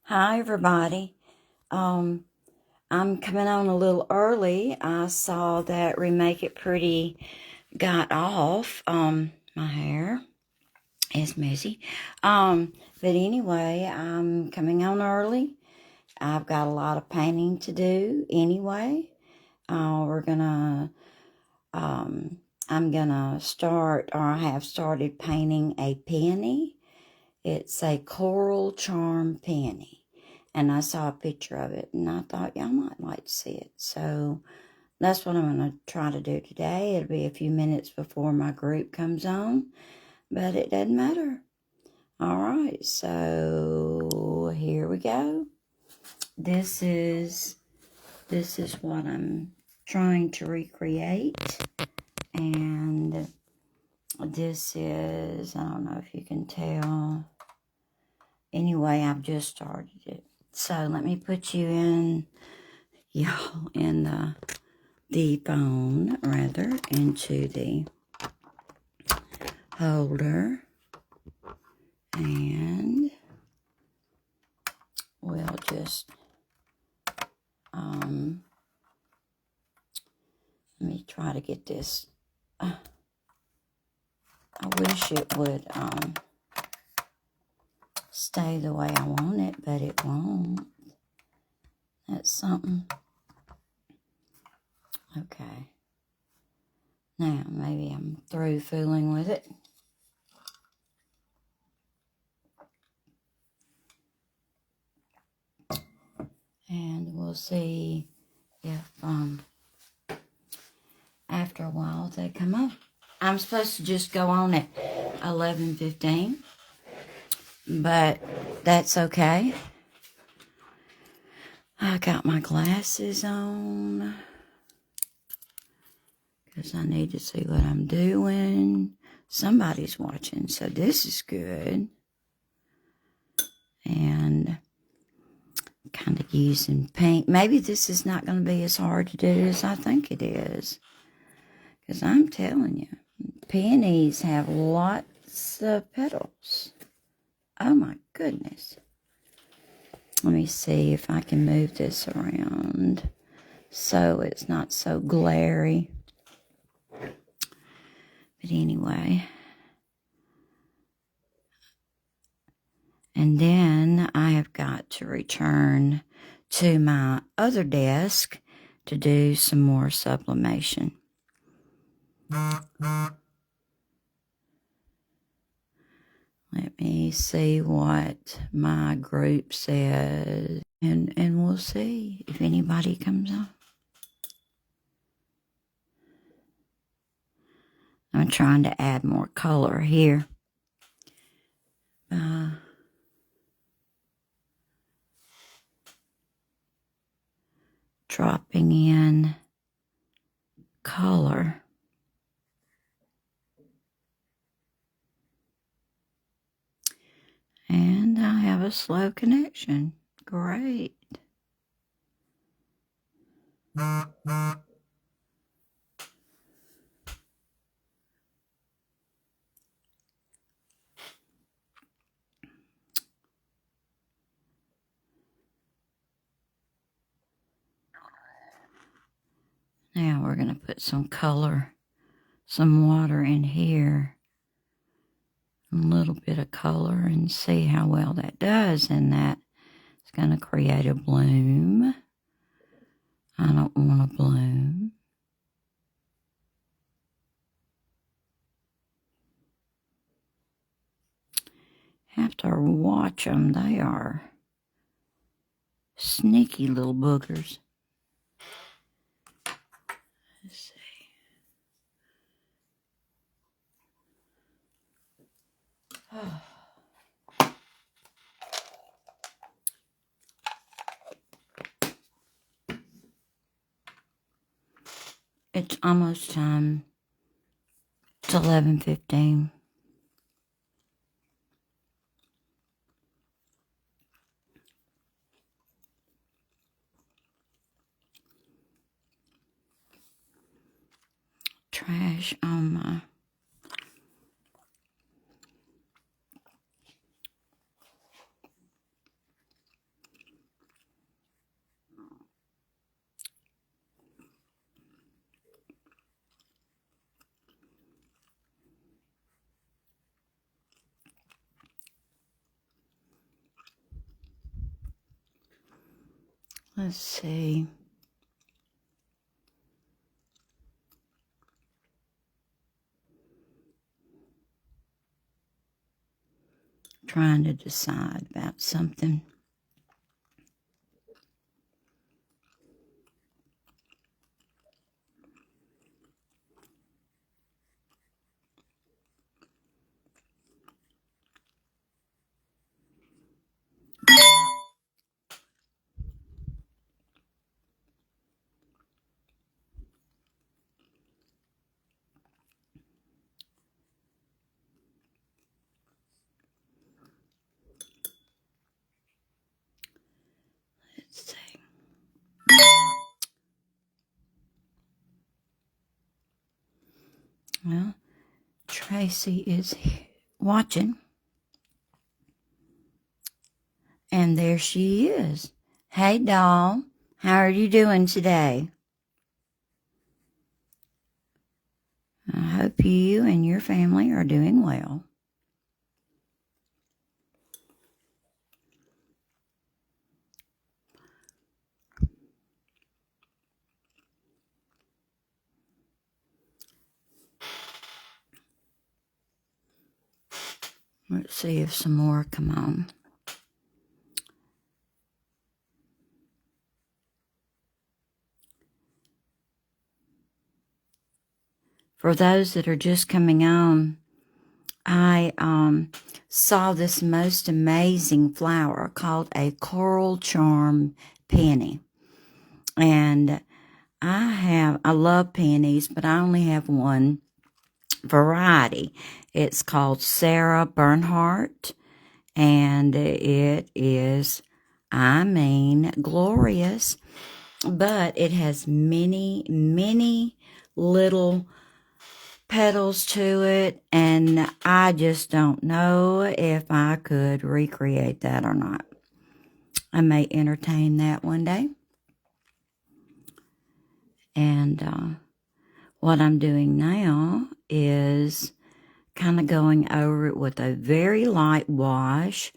Hi, everybody. I'm coming on a little early. I saw that Remake It Pretty got off. My hair is messy. But anyway, I'm coming on early. I've got a lot of painting to do anyway. I'm gonna start, or I have started painting a peony. It's a coral charm peony. And I saw a picture of it, and I thought y'all might like to see it. So that's what I'm going to try to do today. It'll be a few minutes before my group comes on, but it doesn't matter. All right, so here we go. This is what I'm trying to recreate, and this is, I don't know if you can tell. Anyway, I've just started it. So let me put you in, y'all, in the phone, rather, into the holder. And we'll just, let me try to get this. I wish it would stay the way I want it, but it won't. That's something. Okay. Now, maybe I'm through fooling with it. And we'll see if after a while they come up. I'm supposed to just go on at 11:15, but that's okay. I got my glasses on because I need to see what I'm doing. Somebody's watching, so this is good. And kind of using paint. Maybe this is not going to be as hard to do as I think it is. Because I'm telling you, peonies have lots of petals. Oh my goodness. Let me see if I can move this around so it's not so glary. But anyway. And then I have got to return to my other desk to do some more sublimation. Let me see what my group says, and we'll see if anybody comes on. I'm trying to add more color here. Dropping in color. And I have a slow connection. Great. Now we're going to put some color, some water in here. A little bit of color and see how well that does. And that is going to create a bloom. I don't want a bloom. Have to watch them. They are sneaky little boogers. Let's see. Oh. It's almost time. It's 11:15. Trash on my Let's see. Trying to decide about something. Let's see. Well, Tracy is watching. And there she is. Hey, doll. How are you doing today? I hope you and your family are doing well. Let's see if some more come on. For those that are just coming on, I saw this most amazing flower called a coral charm peony. And I love peonies, but I only have one variety. It's called Sarah Bernhardt, and it is, glorious. But it has many, many little petals to it, and I just don't know if I could recreate that or not. I may entertain that one day. And what I'm doing now is kind of going over it with a very light wash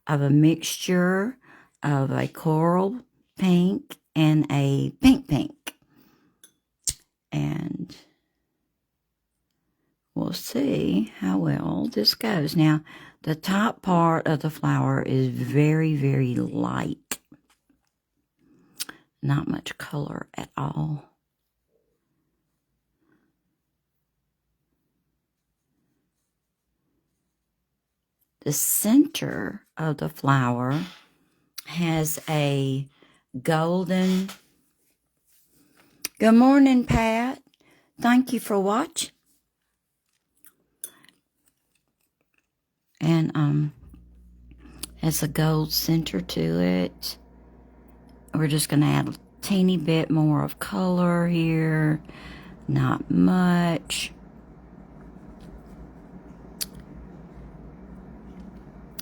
of a mixture of a coral pink and a pink. And we'll see how well this goes. Now, the top part of the flower is very, very light. Not much color at all. The center of the flower has a golden... Good morning, Pat. Thank you for watching. And has a gold center to it. We're just going to add a teeny bit more of color here. Not much.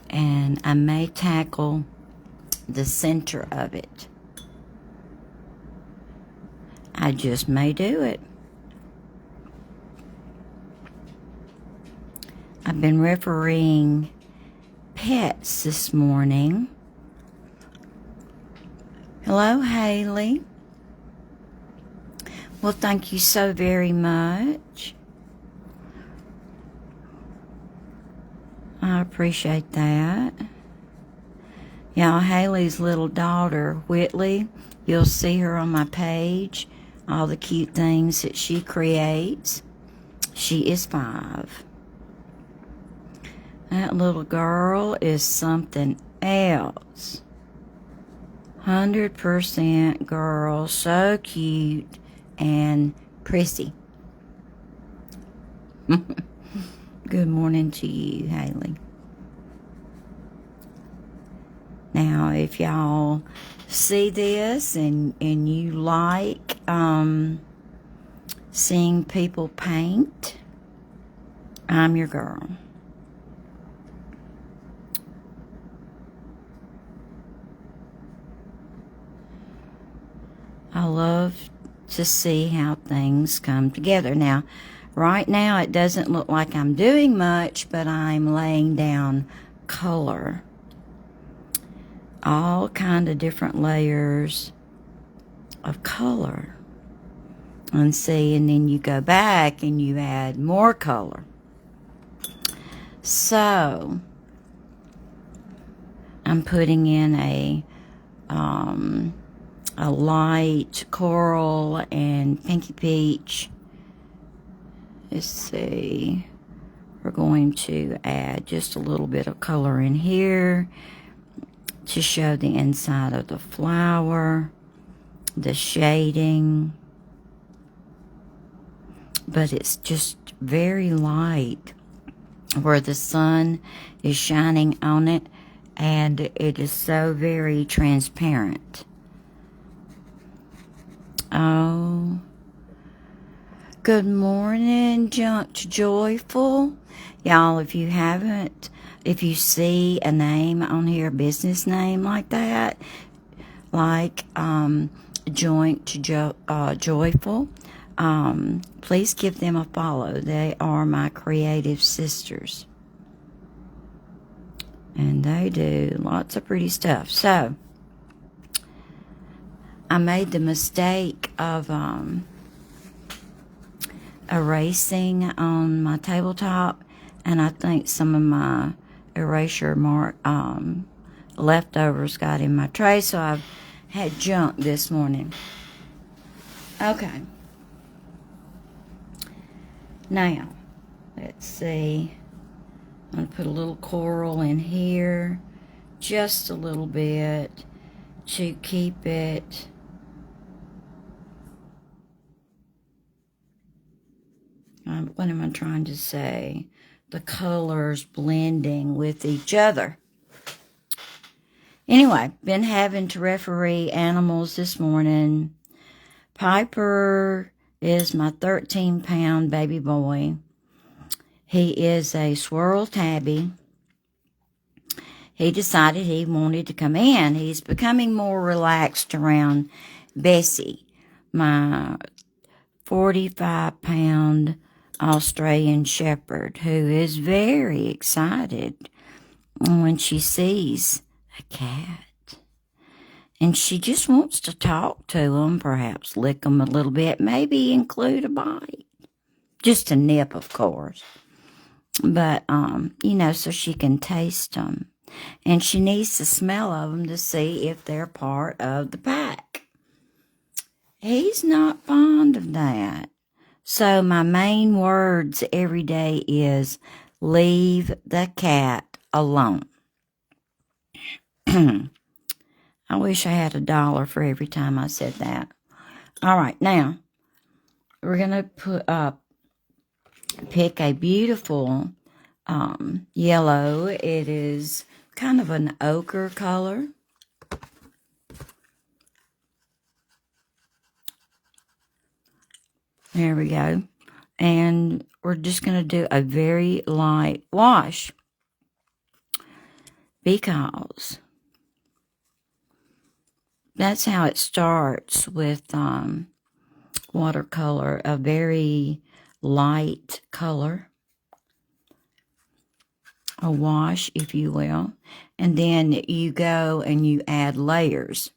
And I may tackle the center of it. I just may do it. I've been refereeing pets this morning. Hello, Haley. Well, thank you so very much. I appreciate that. Y'all, Haley's little daughter, Whitley, you'll see her on my page. All the cute things that she creates. She is 5. That little girl is something else. 100% girl. So cute and prissy. Good morning to you, Haley. Now, if y'all see this and you like seeing people paint, I'm your girl. I love to see how things come together. Now, right now it doesn't look like I'm doing much, but I'm laying down color. All kind of different layers of color. And see, and then you go back and you add more color. So I'm putting in a light coral and pinky peach. Let's see. We're going to add just a little bit of color in here to show the inside of the flower, the shading. But it's just very light where the sun is shining on it, and it is so very transparent. Oh, good morning, Junked Joyful. Y'all, if you see a name on here, a business name like that, like Joyful, please give them a follow. They are my creative sisters. And they do lots of pretty stuff. So, I made the mistake of erasing on my tabletop, and I think some of my erasure leftovers got in my tray, so I've had junk this morning. Okay. Now, let's see. I'm going to put a little coral in here, just a little bit, to keep it what am I trying to say? The colors blending with each other. Anyway, been having to referee animals this morning. Piper is my 13-pound baby boy. He is a swirl tabby. He decided he wanted to come in. He's becoming more relaxed around Bessie, my 45-pound Australian Shepherd, who is very excited when she sees a cat. And she just wants to talk to him, perhaps lick him a little bit, maybe include a bite. Just a nip, of course. But, so she can taste them. And she needs the smell of them to see if they're part of the pack. He's not fond of that. So my main words every day is, leave the cat alone. I wish I had $1 for every time I said that. All right, now we're going to pick a beautiful yellow. It is kind of an ochre color. There we go. And we're just going to do a very light wash, because that's how it starts with watercolor, a very light color, a wash, if you will. And then you go and you add layers.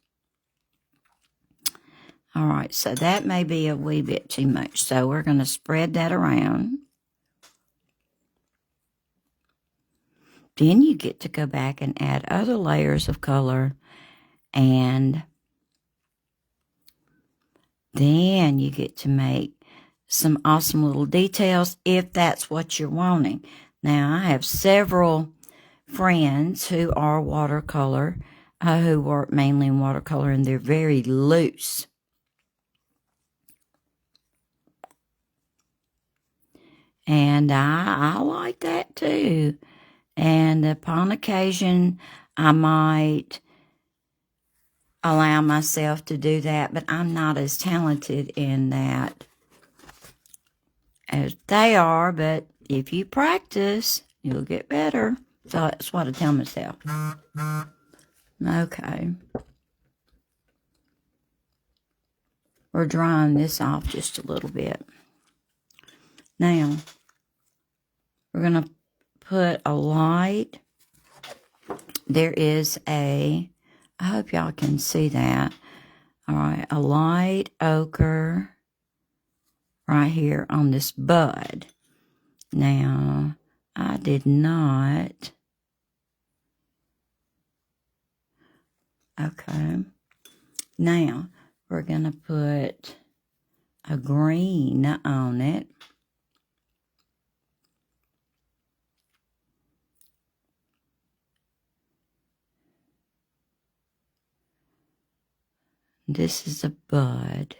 All right, so that may be a wee bit too much. So we're going to spread that around. Then you get to go back and add other layers of color. And then you get to make some awesome little details if that's what you're wanting. Now, I have several friends who are watercolor, who work mainly in watercolor, and they're very loose. And I like that too. And upon occasion, I might allow myself to do that, but I'm not as talented in that as they are. But if you practice, you'll get better. So that's what I tell myself. Okay. We're drying this off just a little bit. Now, we're going to put a light. There is I hope y'all can see that, All right, a light ochre right here on this bud. Now, I did not. Okay. Now, we're going to put a green on it. This is a bud.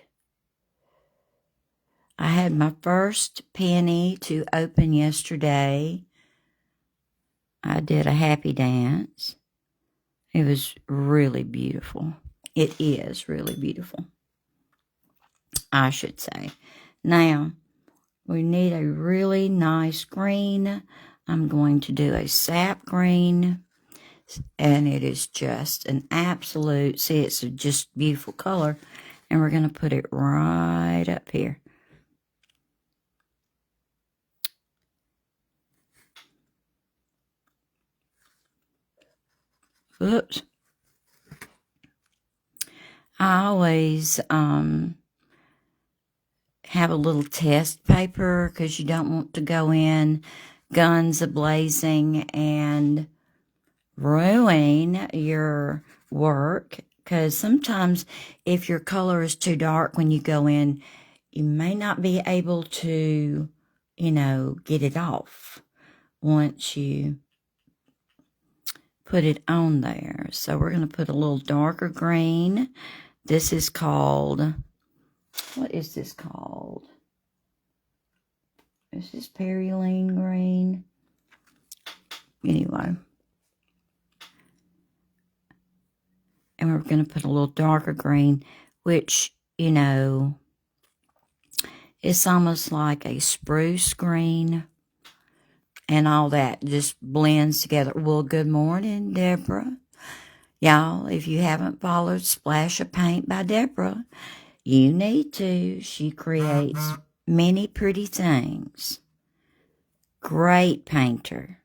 I had my first peony to open yesterday. I did a happy dance. It was really beautiful. It is really beautiful, I should say. Now, we need a really nice green. I'm going to do a sap green. And it is just an absolute, see, it's a just beautiful color. And we're going to put it right up here. Oops. I always have a little test paper because you don't want to go in guns a-blazing and ruin your work. Because sometimes if your color is too dark when you go in, you may not be able to, get it off once you put it on there. So we're going to put a little darker green. This is called, what is this called? This is Peony green. Anyway. And we're going to put a little darker green, which, it's almost like a spruce green. And all that just blends together. Well, good morning, Deborah. Y'all, if you haven't followed Splash of Paint by Deborah, you need to. She creates many pretty things. Great painter.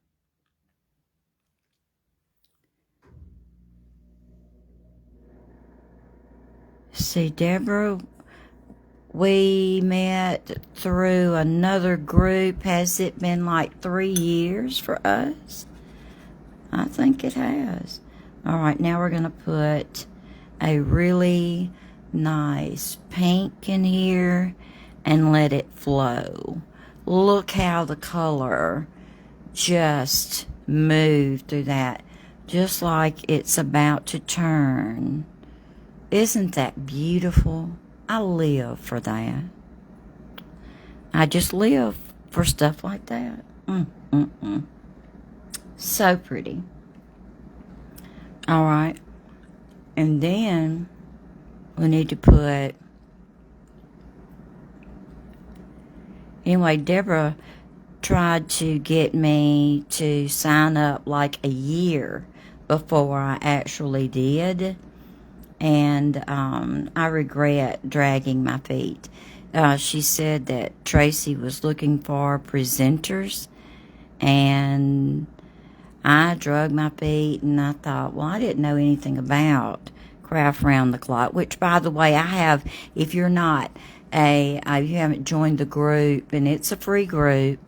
See, Deborah, we met through another group. Has it been like 3 years for us? I think it has. All right, now we're going to put a really nice pink in here and let it flow. Look how the color just moved through that, just like it's about to turn. Isn't that beautiful? I live for that. I just live for stuff like that. So pretty. All right. And then we need to put... Anyway, Deborah tried to get me to sign up like a year before I actually did. And I regret dragging my feet. She said that Tracy was looking for presenters, and I drug my feet, and I thought, well, I didn't know anything about Craft Round the Clock, which, by the way, I have. If you're not if you haven't joined the group, and it's a free group,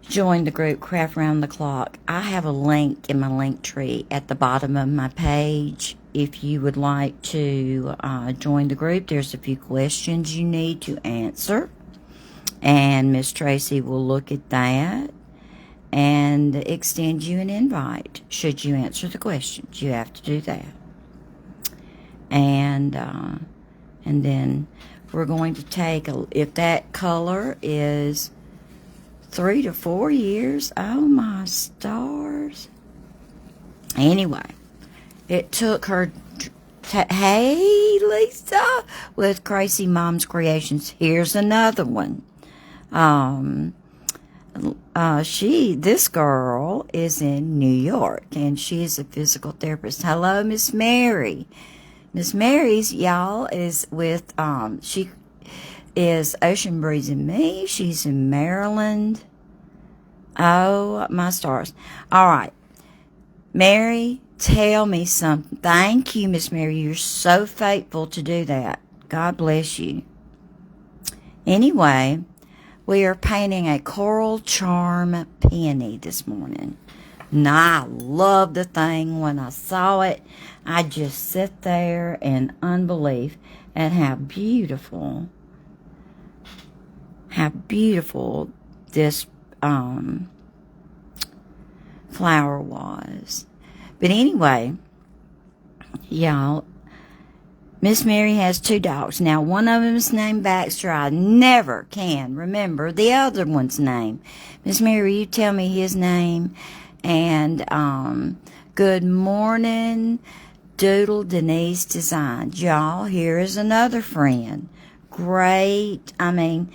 join the group Craft Round the Clock. I have a link in my link tree at the bottom of my page. If you would like to join the group, there's a few questions you need to answer, and Miss Tracy will look at that and extend you an invite should you answer the questions. You have to do that. And then we're going to take, if that color is 3 to 4 years, oh my stars. Anyway, it took her, hey Lisa, with Crazy Mom's Creations. Here's another one. This girl is in New York, and she is a physical therapist. Hello, Miss Mary. Miss Mary's, y'all, is with, she is Ocean Breeze and Me. She's in Maryland. Oh, my stars. All right. Mary, tell me something. Thank you, Miss Mary. You're so faithful to do that. God bless you. Anyway, we are painting a coral charm peony this morning. And I love the thing. When I saw it, I just sit there in unbelief at how beautiful this flower was. But anyway, y'all, Miss Mary has 2 dogs. Now, one of them is named Baxter. I never can remember the other one's name. Miss Mary, you tell me his name. And good morning, Doodle Denise Designs. Y'all, here is another friend. Great. I mean,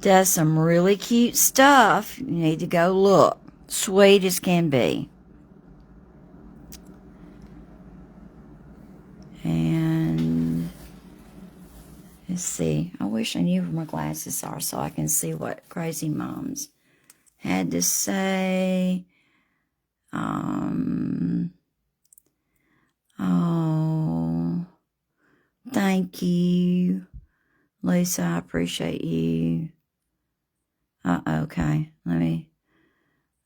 does some really cute stuff. You need to go look. Sweet as can be. And let's see. I wish I knew where my glasses are so I can see what Crazy Moms had to say. Oh, thank you, Lisa. I appreciate you. Okay.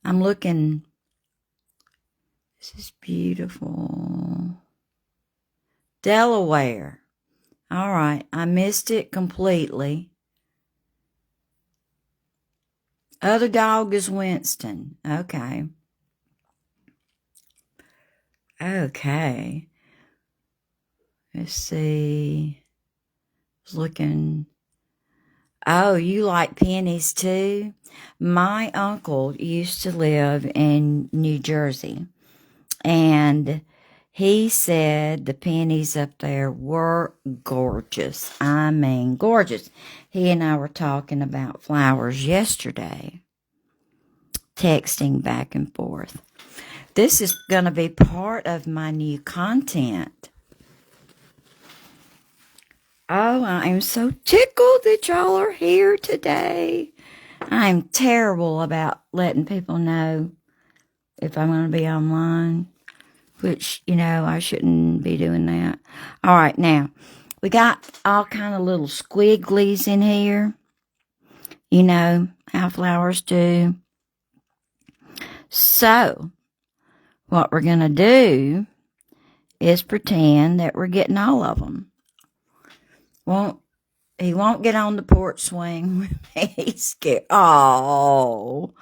I'm looking. This is beautiful. Delaware. All right. I missed it completely. Other dog is Winston. Okay. Okay. Let's see. I was looking. Oh, you like pennies too? My uncle used to live in New Jersey, and he said the pennies up there were gorgeous. I mean, gorgeous. He and I were talking about flowers yesterday, texting back and forth. This is going to be part of my new content. Oh, I am so tickled that y'all are here today. I'm terrible about letting people know if I'm going to be online, which, I shouldn't be doing that. All right, now, we got all kind of little squigglies in here. You know how flowers do. So, what we're going to do is pretend that we're getting all of them. He won't get on the porch swing with me. He's scared. Oh.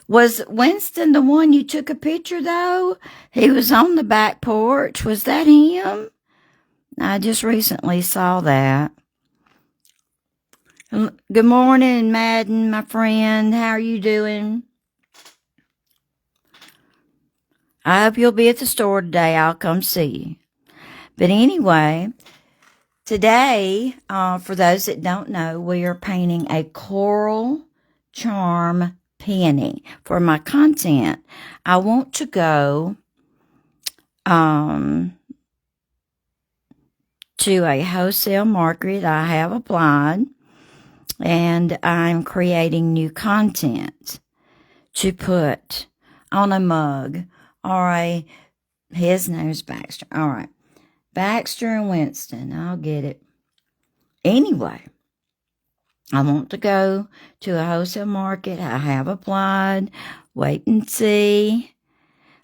Was Winston the one you took a picture, though? He was on the back porch. Was that him? I just recently saw that. Good morning, Madden, my friend. How are you doing? I hope you'll be at the store today. I'll come see you. But anyway, today, for those that don't know, we are painting a coral charm peony. For my content, I want to go to a wholesale market. I have applied, and I'm creating new content to put on a mug. All right, his name's Baxter. All right. Baxter and Winston. I'll get it. Anyway, I want to go to a wholesale market. I have applied. Wait and see.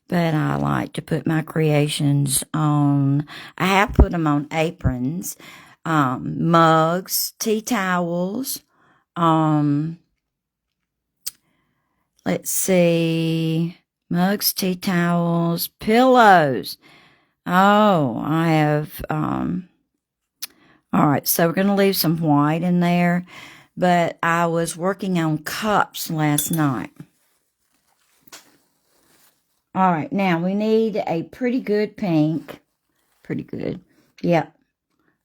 But I like to put my creations on. I have put them on aprons, mugs, tea towels. Let's see. Mugs, tea towels, pillows. Oh, I have, all right, so we're going to leave some white in there, but I was working on cups last night. All right, now we need a pretty good pink. Pretty good. Yep.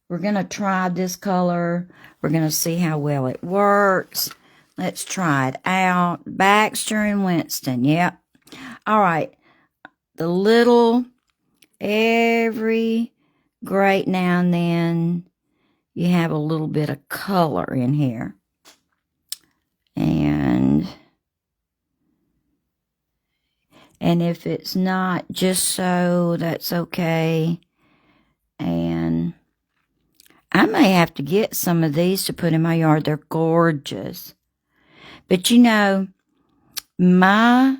We're going to try this color. We're going to see how well it works. Let's try it out. Baxter and Winston. Yep. All right. The little, every great now and then, you have a little bit of color in here. And if it's not, just so, that's okay. And I may have to get some of these to put in my yard. They're gorgeous. But you know, my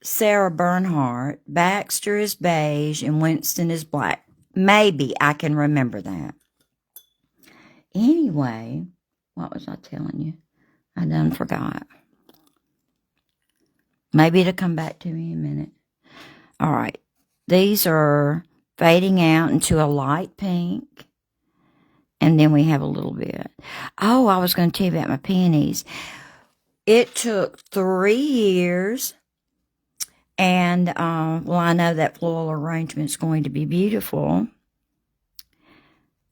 Sarah Bernhardt, Baxter is beige and Winston is black. Maybe I can remember that. Anyway, what was I telling you? I done forgot. Maybe it'll come back to me in a minute. All right. These are fading out into a light pink. And then we have a little bit. Oh, I was going to tell you about my peonies. It took 3 years. And, well, I know that floral arrangement is going to be beautiful.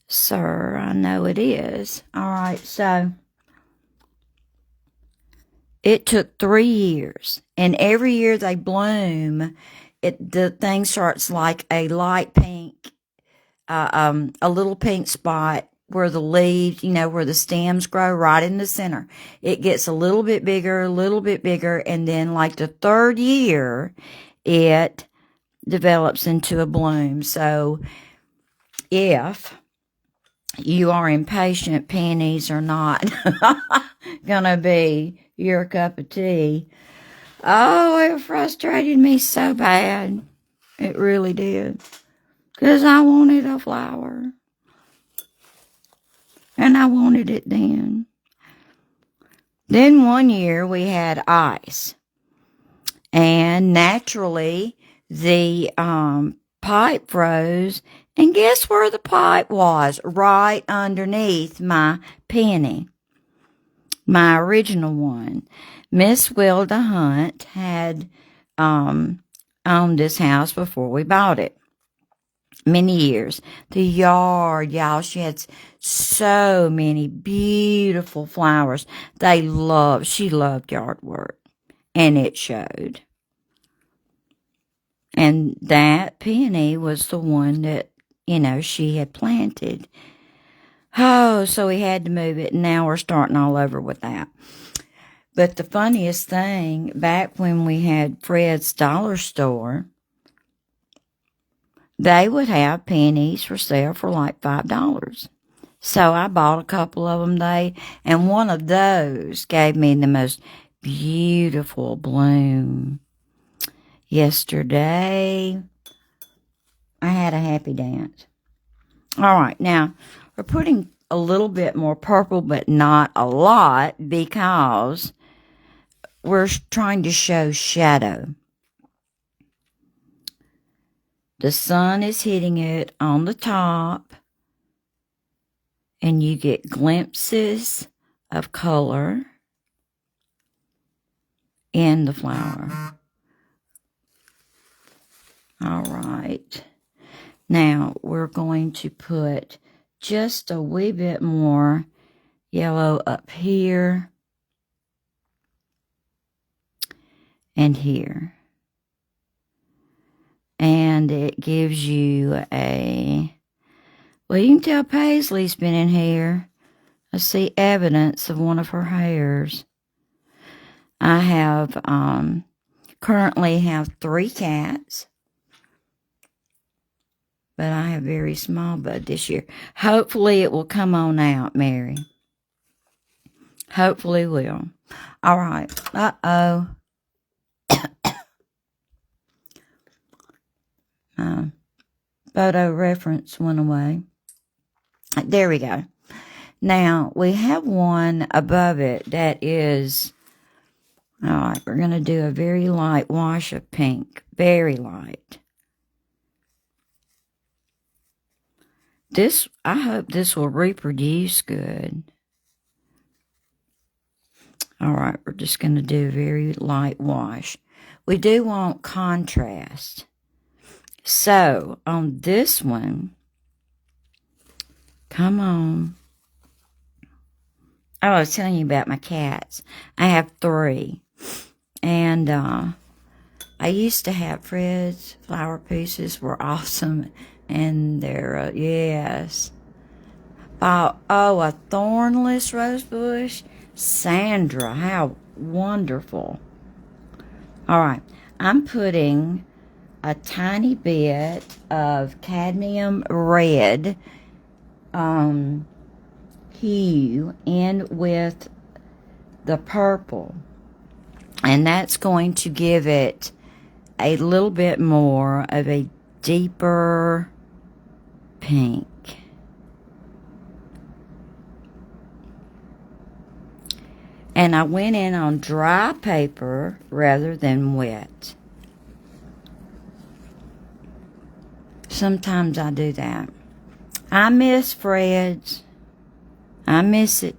Sir, I know it is. All right, so it took 3 years. And every year they bloom, the thing starts like a light pink, a little pink spot where the leaves, you know, where the stems grow right in the center. It gets a little bit bigger, and then like the 3rd year, it develops into a bloom. So if you are impatient, peonies are not gonna be your cup of tea. Oh, it frustrated me so bad. It really did. Because I wanted a flower. And I wanted it then. Then one year we had ice. And naturally, the pipe froze. And guess where the pipe was? Right underneath my peony. My original one. Miss Wilda Hunt had owned this house before we bought it. Many years. The yard, y'all, she had so many beautiful flowers. She loved yard work. And it showed. And that peony was the one that, you know, she had planted. Oh, so we had to move it. And now we're starting all over with that. But the funniest thing, back when we had Fred's Dollar Store, they would have peonies for sale for like $5. So I bought a couple of them and one of those gave me the most beautiful bloom. Yesterday, I had a happy dance. All right, now we're putting a little bit more purple, but not a lot because we're trying to show shadow. The sun is hitting it on the top, and you get glimpses of color in the flower. All right. Now, we're going to put just a wee bit more yellow up here and here. And it gives you well, you can tell Paisley's been in here. I see evidence of one of her hairs. I have, currently have 3 cats. But I have very small bud this year. Hopefully it will come on out, Mary. Hopefully will. All right. Uh-oh. Photo reference went away. There we go. Now, we have one above it that is, all right, we're going to do a very light wash of pink. Very light. I hope this will reproduce good. All right, we're just going to do a very light wash. We do want contrast. So, on this one, come on. Oh, I was telling you about my cats. I have 3. And I used to have Fred's flower pieces were awesome. And they're, yes. Oh, a thornless rose bush. Sandra, how wonderful. All right. I'm putting a tiny bit of cadmium red hue in with the purple, and that's going to give it a little bit more of a deeper pink. And I went in on dry paper rather than wet. Sometimes I do that. I miss Fred's. I miss it.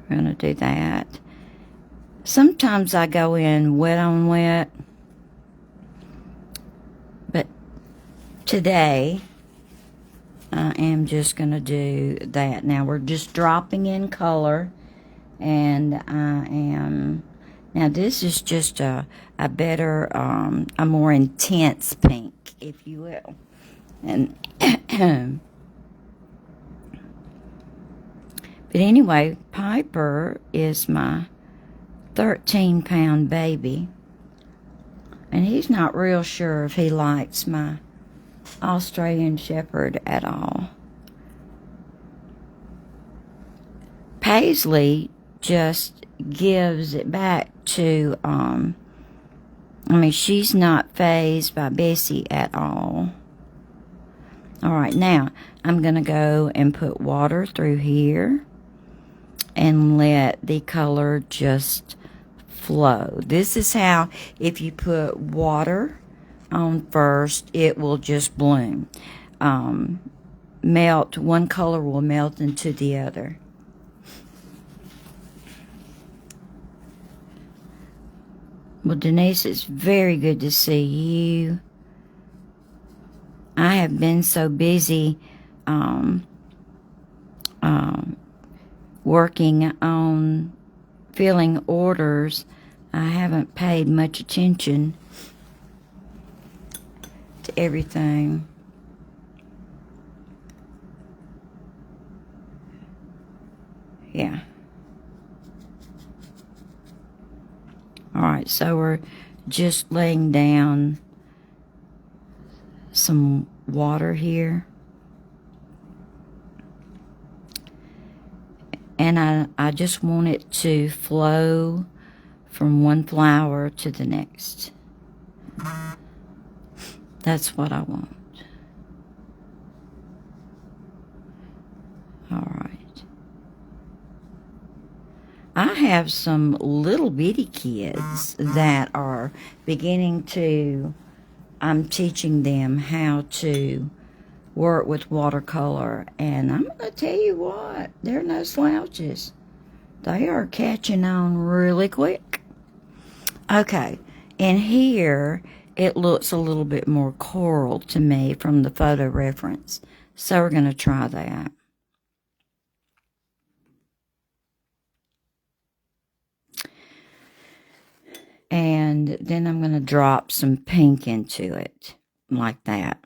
We're going to do that. Sometimes I go in wet on wet. But today, I am just going to do that. Now, we're just dropping in color. And I am... Now, this is just a better, a more intense pink, if you will. And... But anyway, Piper is my 13-pound baby. And he's not real sure if he likes my Australian Shepherd at all. Paisley just gives it back to, I mean, she's not fazed by Bessie at all. All right, now I'm going to go and put water through here and let the color just flow. This is how, if you put water on first, it will just bloom. Melt, one color will melt into the other. Well, Denise, it's very good to see you. I have been so busy working on filling orders, I haven't paid much attention to everything. Yeah. All right, so we're just laying down some water here. And I just want it to flow from one flower to the next. That's what I want. All right. I have some little bitty kids that are beginning to, I'm teaching them how to work with watercolor, and I'm going to tell you what, they're no slouches. They are catching on really quick. Okay, and here it looks a little bit more coral to me from the photo reference, so we're going to try that. And then I'm going to drop some pink into it, like that.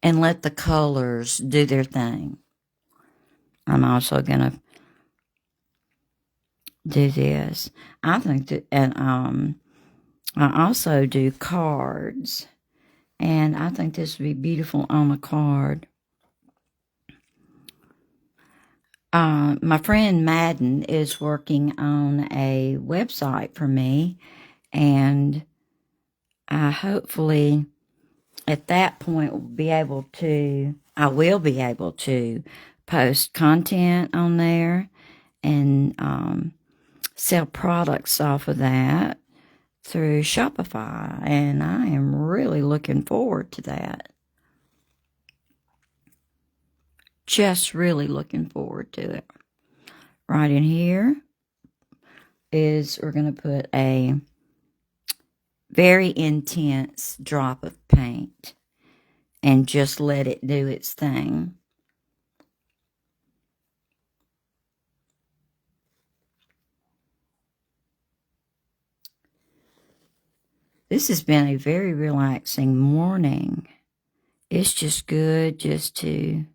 And let the colors do their thing. I'm also going to do this. I think that, and I also do cards. And I think this would be beautiful on a card. My friend Madden is working on a website for me. And I hopefully, at that point, will be able to post content on there and sell products off of that through Shopify. And I am really looking forward to that. Just really looking forward to it. Right in here is, we're going to put a very intense drop of paint and just let it do its thing. This has been a very relaxing morning. It's just good just to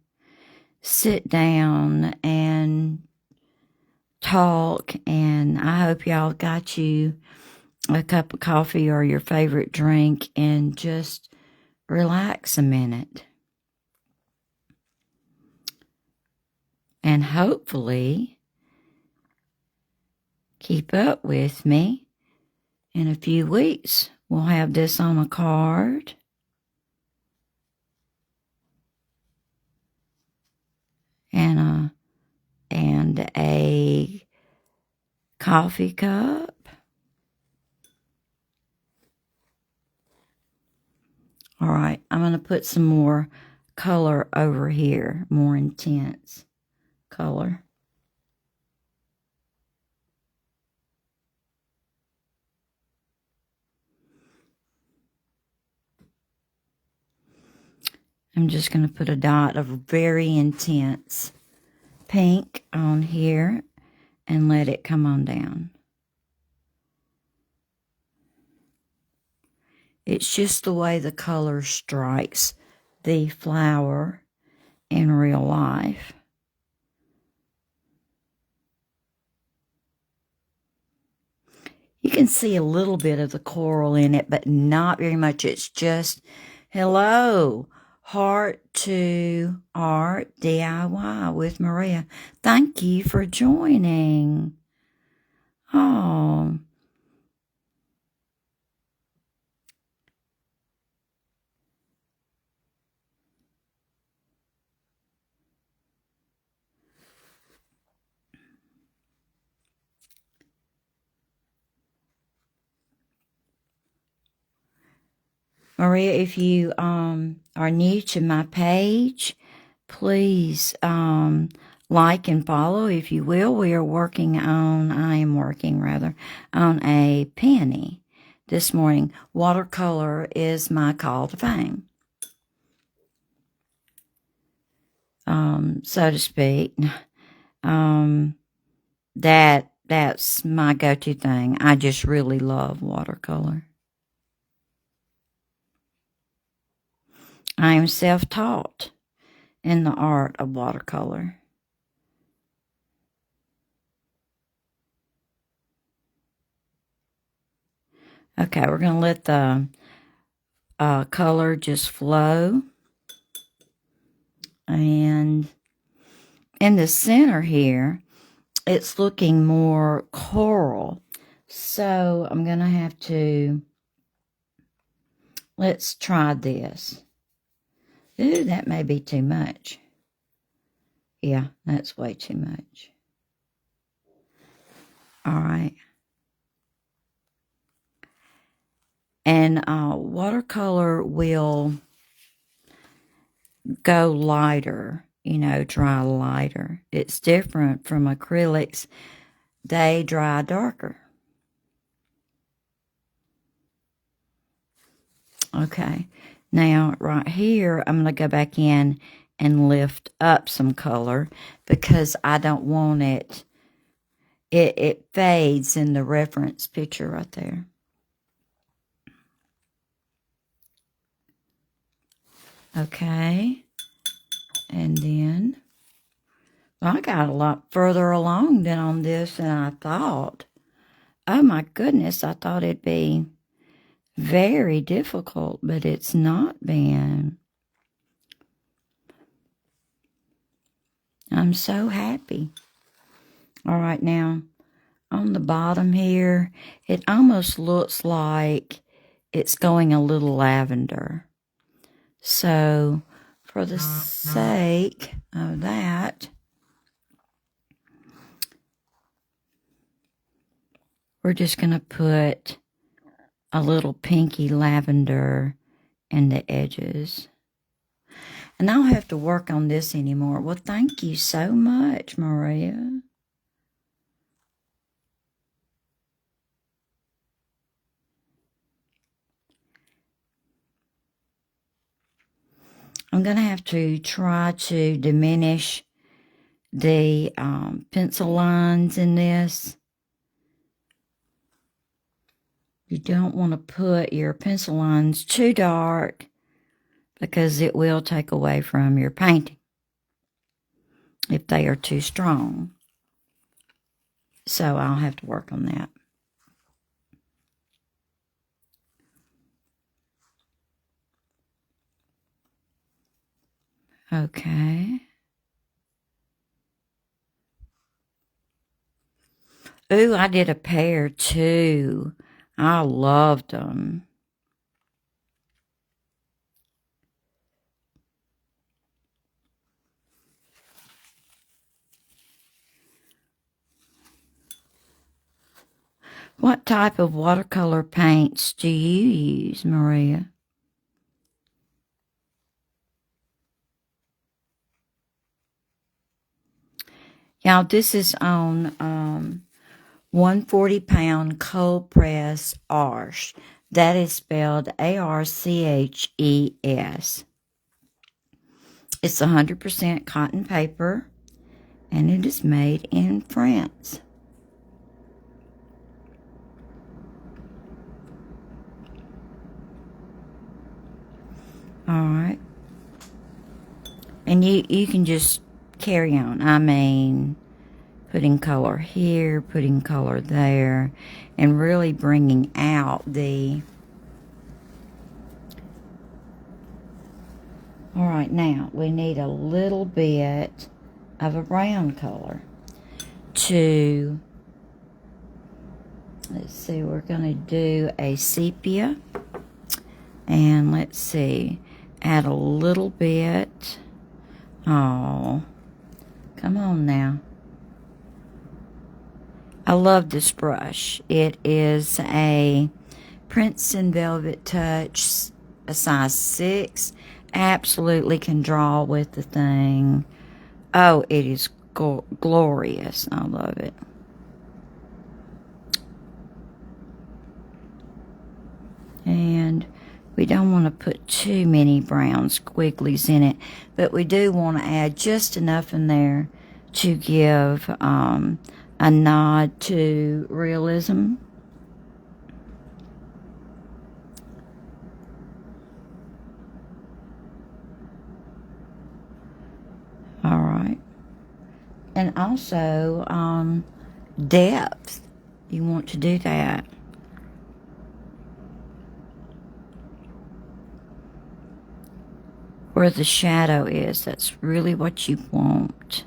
sit down and talk, and I hope y'all got you a cup of coffee or your favorite drink and just relax a minute. And hopefully keep up with me. In a few weeks, we'll have this on a card. And a coffee cup. All right, I'm going to put some more color over here, more intense color. I'm just going to put a dot of very intense pink on here and let it come on down. It's just the way the color strikes the flower in real life. You can see a little bit of the coral in it, but not very much. It's just, hello, Heart to Art DIY with Maria. Thank you for joining. Oh, Maria, if you are new to my page, please like and follow, if you will. I am working rather, on a Peony this morning. Watercolor is my call to fame, so to speak. That's my go-to thing. I just really love watercolor. I am self-taught in the art of watercolor. Okay, we're going to let the color just flow. And in the center here, it's looking more coral. So I'm going to have to, let's try this. Ooh, that may be too much. Yeah, that's way too much. All right. And watercolor will go lighter, dry lighter. It's different from acrylics. They dry darker. Okay. Now, right here, I'm going to go back in and lift up some color because I don't want it. It fades in the reference picture right there. Okay. And then, well, I got a lot further along than on this than I thought. Oh, my goodness. I thought it'd be very difficult, but it's not been. I'm so happy. All right, now, on the bottom here, it almost looks like it's going a little lavender. So, for the sake of that, we're just going to put a little pinky lavender in the edges. And I don't have to work on this anymore. Well, thank you so much, Maria. I'm going to have to try to diminish the pencil lines in this. You don't want to put your pencil lines too dark because it will take away from your painting if they are too strong. So I'll have to work on that. Okay. Ooh, I did a pair too. I loved them. What type of watercolor paints do you use, Maria? Y'all, this is on 140-pound cold press Arches. That is spelled Arches. It's 100% cotton paper, and it is made in France. All right. And you can just carry on. I mean, putting color here, putting color there, and really bringing out the... All right, now we need a little bit of a brown color to... Let's see, we're going to do a sepia. And let's see, add a little bit. Oh, come on now. I love this brush. It is a Princeton Velvet Touch, a size 6. Absolutely can draw with the thing. Oh, it is glorious. I love it. And we don't want to put too many brown squigglies in it, but we do want to add just enough in there to give a nod to realism. All right. And also depth. You want to do that. Where the shadow is, that's really what you want.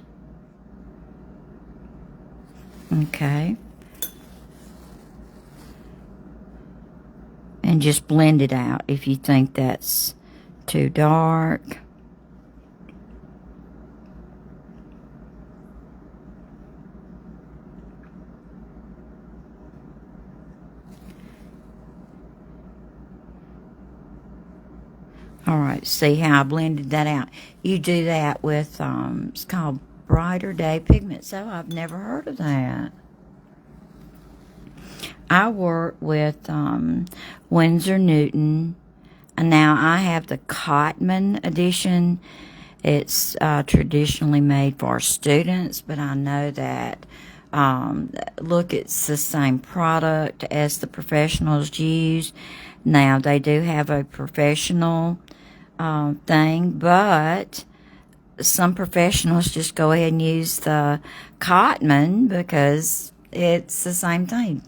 Okay. And just blend it out if you think that's too dark. All right, see how I blended that out. You do that with, it's called Brighter Day Pigment. So I've never heard of that. I work with Winsor Newton. And now I have the Cotman edition. It's traditionally made for students, but I know that, look, it's the same product as the professionals use. Now, they do have a professional thing, but some professionals just go ahead and use the Cotman because it's the same thing.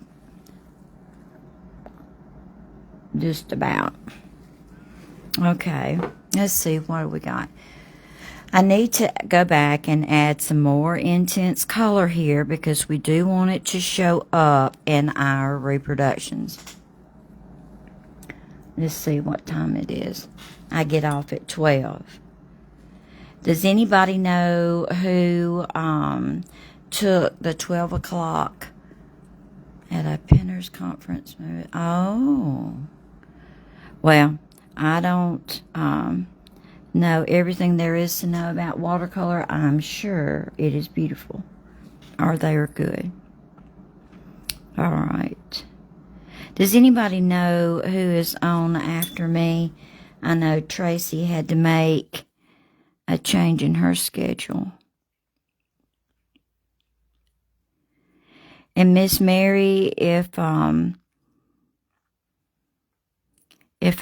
Just about. Okay, let's see, what do we got? I need to go back and add some more intense color here because we do want it to show up in our reproductions. Let's see what time it is. I get off at 12. Does anybody know who took the 12 o'clock at a Penner's conference? Oh. Well, I don't know everything there is to know about watercolor. I'm sure it is beautiful, or they are good. All right. Does anybody know who is on after me? I know Tracy had to make a change in her schedule. And Miss Mary, if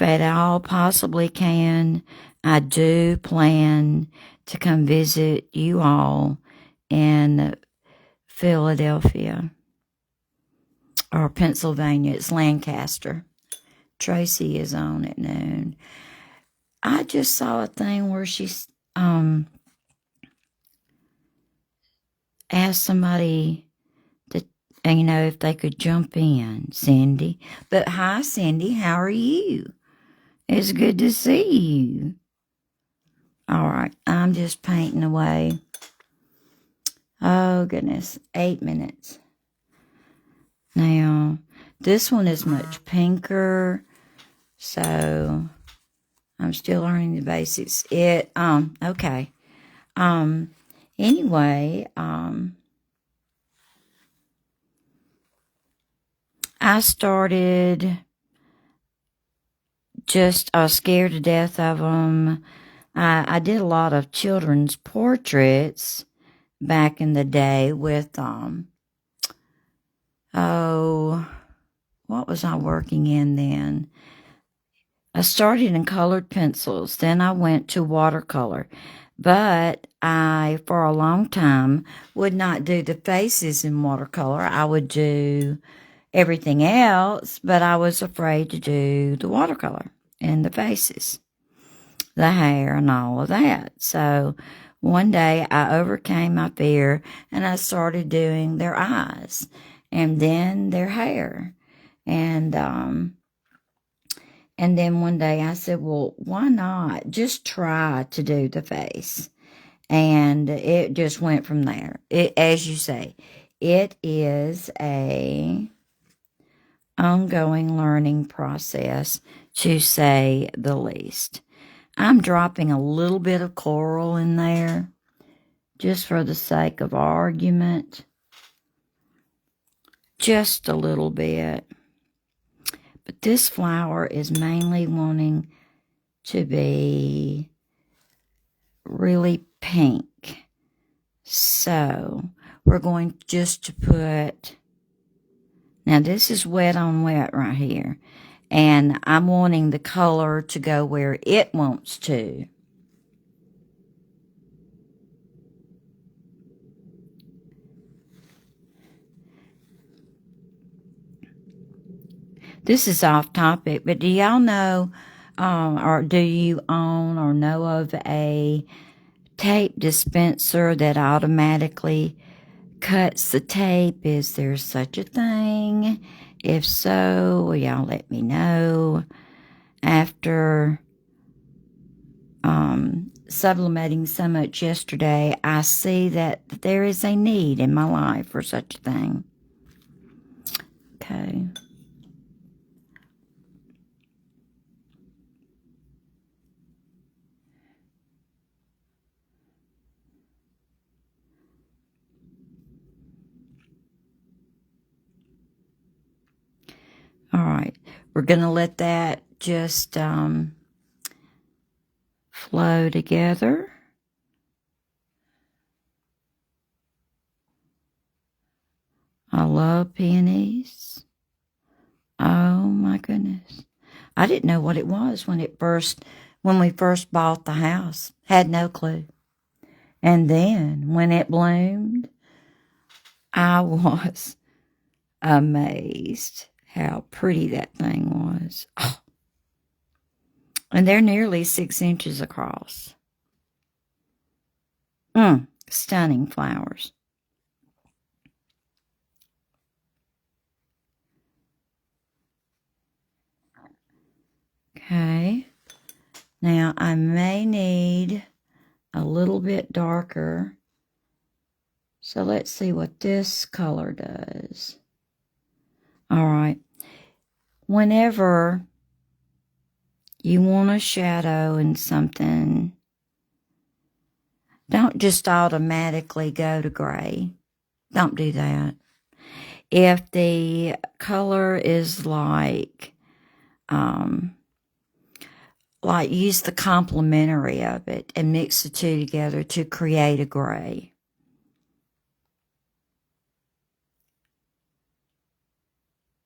at all possibly can, I do plan to come visit you all in Philadelphia. or Pennsylvania. It's Lancaster. Tracy is on at noon. I just saw a thing where she's asked somebody to, if they could jump in, Cindy. But hi, Cindy, how are you? It's good to see you. All right, I'm just painting away. Oh, goodness, 8 minutes. Now, this one is much pinker, so I'm still learning the basics. Okay. Anyway, I started just scared to death of them. I did a lot of children's portraits back in the day with, what was I working in then? I started in colored pencils. Then I went to watercolor. But I, for a long time, would not do the faces in watercolor. I would do everything else, but I was afraid to do the watercolor and the faces, the hair, and all of that. So one day I overcame my fear and I started doing their eyes and then their hair. And then one day I said, well, why not just try to do the face? And it just went from there. As you say, it is a ongoing learning process, to say the least. I'm dropping a little bit of coral in there just for the sake of argument. Just a little bit. But this flower is mainly wanting to be really pink. So we're going just to put, now this is wet on wet right here. And I'm wanting the color to go where it wants to. This is off topic, but do y'all know, or do you own or know of a tape dispenser that automatically cuts the tape? Is there such a thing? If so, will y'all let me know? After sublimating so much yesterday, I see that there is a need in my life for such a thing. Okay. All right, we're going to let that just flow together. I love peonies. Oh my goodness. I didn't know what it was when we first bought the house. Had no clue. And then when it bloomed, I was amazed how pretty that thing was. Oh. And they're nearly 6 inches across. Stunning flowers. Okay. Now I may need a little bit darker. So let's see what this color does. All right. Whenever you want a shadow in something, don't just automatically go to gray. Don't do that. If the color is like use the complementary of it and mix the two together to create a gray.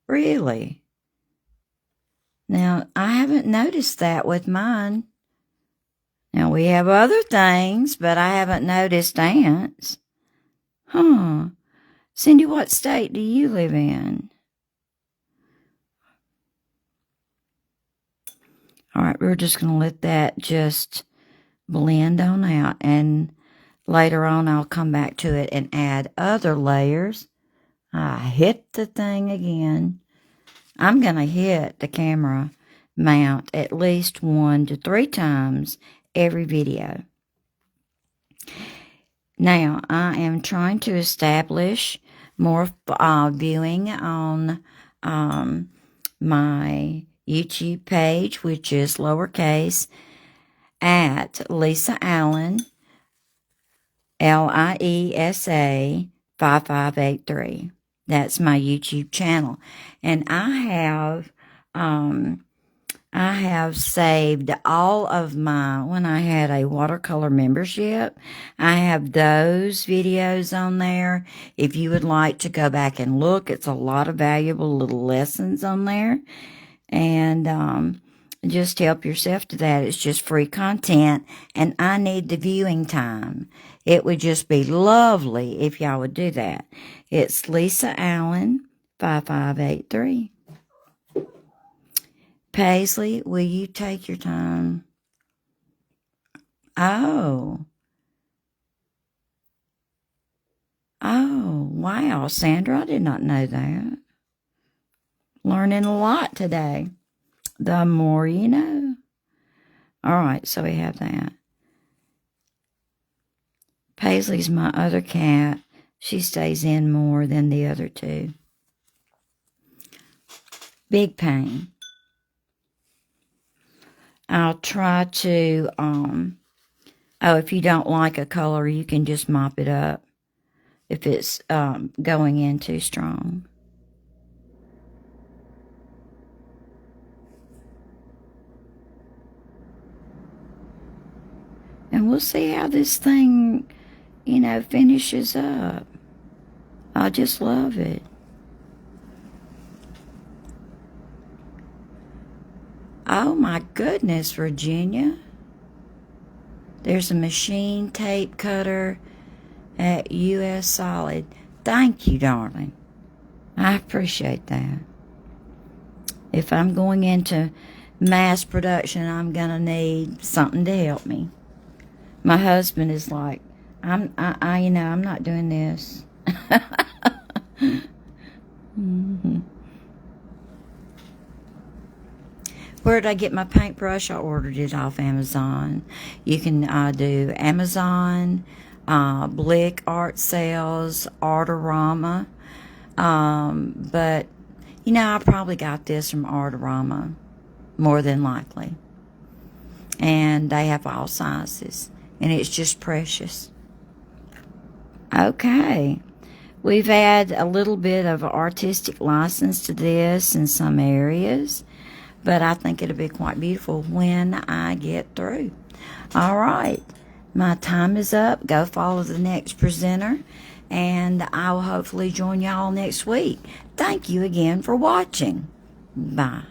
Really? Now, I haven't noticed that with mine. Now, we have other things, but I haven't noticed ants. Huh. Cindy, what state do you live in? All right, we're just going to let that just blend on out, and later on I'll come back to it and add other layers. I hit the thing again. I'm going to hit the camera mount at least 1 to 3 times every video. Now, I am trying to establish more viewing on my YouTube page, which is lowercase, at Lisa Allen, Liesa 5583. That's my YouTube channel. And I have saved all of my, when I had a watercolor membership, I have those videos on there. If you would like to go back and look, it's a lot of valuable little lessons on there. And just help yourself to that. It's just free content, and I need the viewing time. It would just be lovely if y'all would do that. It's Lisa Allen, 5583. Paisley, will you take your time? Oh, wow, Sandra, I did not know that. Learning a lot today. The more you know. All right, so we have that. Paisley's my other cat. She stays in more than the other two. Big pain. I'll try to, if you don't like a color, you can just mop it up if it's going in too strong. And we'll see how this thing, finishes up. I just love it. Oh my goodness, Virginia. There's a machine tape cutter at US Solid. Thank you, darling. I appreciate that. If I'm going into mass production, I'm going to need something to help me. My husband is like, I'm not doing this. Mm-hmm. Where did I get my paintbrush? I ordered it off Amazon. You can do Amazon, Blick Art Sales, Artorama. But, I probably got this from Artorama, more than likely. And they have all sizes. And it's just precious. Okay. We've had a little bit of artistic license to this in some areas. But I think it'll be quite beautiful when I get through. All right. My time is up. Go follow the next presenter. And I will hopefully join y'all next week. Thank you again for watching. Bye.